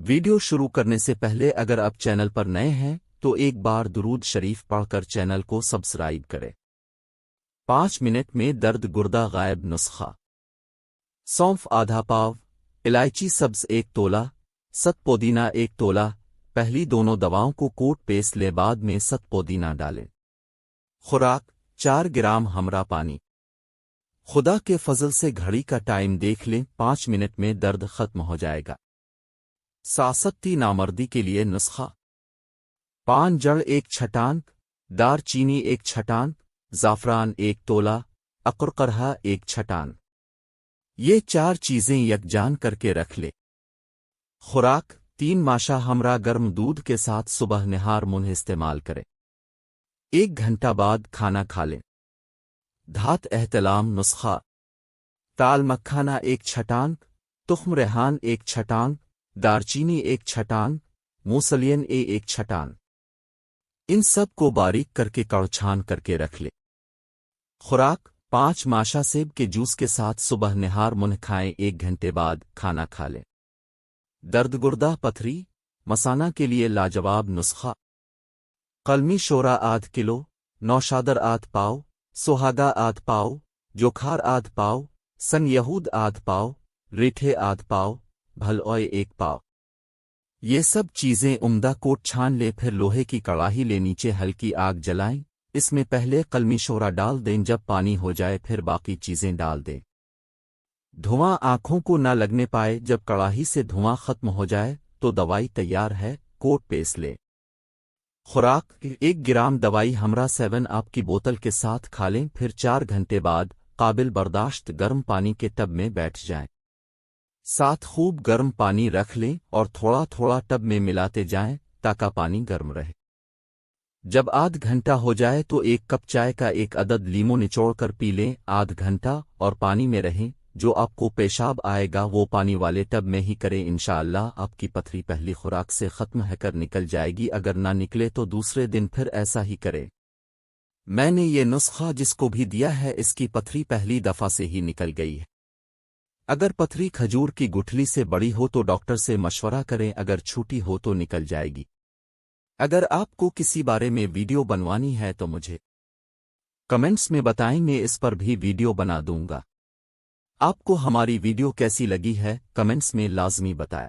Video شروع کرنے سے پہلے اگر آپ چینل پر نئے ہیں تو ایک بار درود شریف پڑھ کر چینل کو سبسکرائب کریں۔ 5 منٹ میں درد گردہ غائب نسخہ۔ سونف آدھا پاؤ، الائچی سبز 1 تولہ، ست پودینہ 1 تولہ۔ پہلی دونوں دواؤں کو کوٹ پیس لیں، بعد میں ست پودینہ ڈالیں۔ خوراک 4 گرام ہمرا پانی۔ خدا کے فضل سے گھڑی کا ٹائم دیکھ لیں، 5 منٹ میں درد ختم ہو جائے گا۔ ساستی نامردی کے لیے نسخہ: پان جڑ 1 چھٹانک، دار چینی 1 چھٹانک، زعفران 1 تولہ، اقرقرہ 1 چھٹان۔ یہ 4 چیزیں یکجان کر کے رکھ لے۔ خوراک 3 ماشا ہمرا گرم دودھ کے ساتھ صبح نہار منہ استعمال کریں۔ 1 گھنٹہ بعد کھانا کھا لیں۔ دھات احتلام نسخہ: تال مکھانا 1 چھٹانک، تخم ریحان 1 چھٹانک، دارچینی 1 چھٹانک، موسلین 1 چھٹان۔ ان سب کو باریک کر کے کڑچھان کر کے رکھ لیں۔ خوراک 5 ماشا سیب کے جوس کے ساتھ صبح نہار منہ کھائیں، 1 گھنٹے بعد کھانا کھا لیں۔ درد گردہ پتھری مسانہ کے لیے لاجواب نسخہ: قلمی شورا آدھ کلو، نوشادر آدھ پاؤ، سوہاگا آدھ پاؤ، جوکھار آدھ پاؤ، سن یہود آدھ پاؤ، ریٹھے آدھ پاؤ، بھلوئے 1 پاؤ۔ یہ سب چیزیں عمدہ کوٹ چھان لے، پھر لوہے کی کڑاہی لے نیچے ہلکی آگ جلائیں، اس میں پہلے قلمی شورا ڈال دیں، جب پانی ہو جائے پھر باقی چیزیں ڈال دیں۔ دھواں آنکھوں کو نہ لگنے پائے، جب کڑاہی سے دھواں ختم ہو جائے تو دوائی تیار ہے، کوٹ پیس لے۔ خوراک 1 گرام دوائی ہمرا 7 آپ کی بوتل کے ساتھ کھا لیں، پھر 4 گھنٹے بعد قابل برداشت گرم پانی کے ٹب میں بیٹھ جائیں۔ ساتھ خوب گرم پانی رکھ لیں اور تھوڑا تھوڑا ٹب میں ملاتے جائیں تاکہ پانی گرم رہے۔ جب آدھ گھنٹہ ہو جائے تو 1 کپ چائے کا 1 عدد لیمو نچوڑ کر پی لیں، آدھ گھنٹہ اور پانی میں رہیں۔ جو آپ کو پیشاب آئے گا وہ پانی والے ٹب میں ہی کریں، انشاءاللہ آپ کی پتھری پہلی خوراک سے ختم ہے کر نکل جائے گی، اگر نہ نکلے تو دوسرے دن پھر ایسا ہی کرے۔ میں نے یہ نسخہ جس کو بھی دیا ہے اس کی پتھری پہلی دفعہ سے ہی نکل گئی ہے۔ اگر پتھری کھجور کی گٹھلی سے بڑی ہو تو ڈاکٹر سے مشورہ کریں، اگر چھوٹی ہو تو نکل جائے گی۔ اگر آپ کو کسی بارے میں ویڈیو بنوانی ہے تو مجھے کمنٹس میں بتائیں، میں اس پر بھی ویڈیو بنا دوں گا۔ آپ کو ہماری ویڈیو کیسی لگی ہے کمنٹس میں لازمی بتائیں۔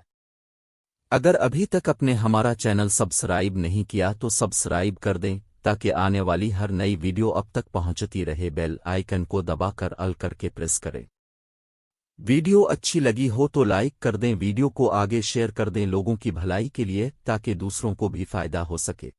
اگر ابھی تک اپنے ہمارا چینل سبسکرائب نہیں کیا تو سبسکرائب کر دیں تاکہ آنے والی ہر نئی ویڈیو اب تک پہنچتی رہے۔ بیل آئیکن کو دبا کر آل کر کے پریس کریں۔ ویڈیو اچھی لگی ہو تو لائک کر دیں، ویڈیو کو آگے شیئر کر دیں لوگوں کی بھلائی کے لیے تاکہ دوسروں کو بھی فائدہ ہو سکے۔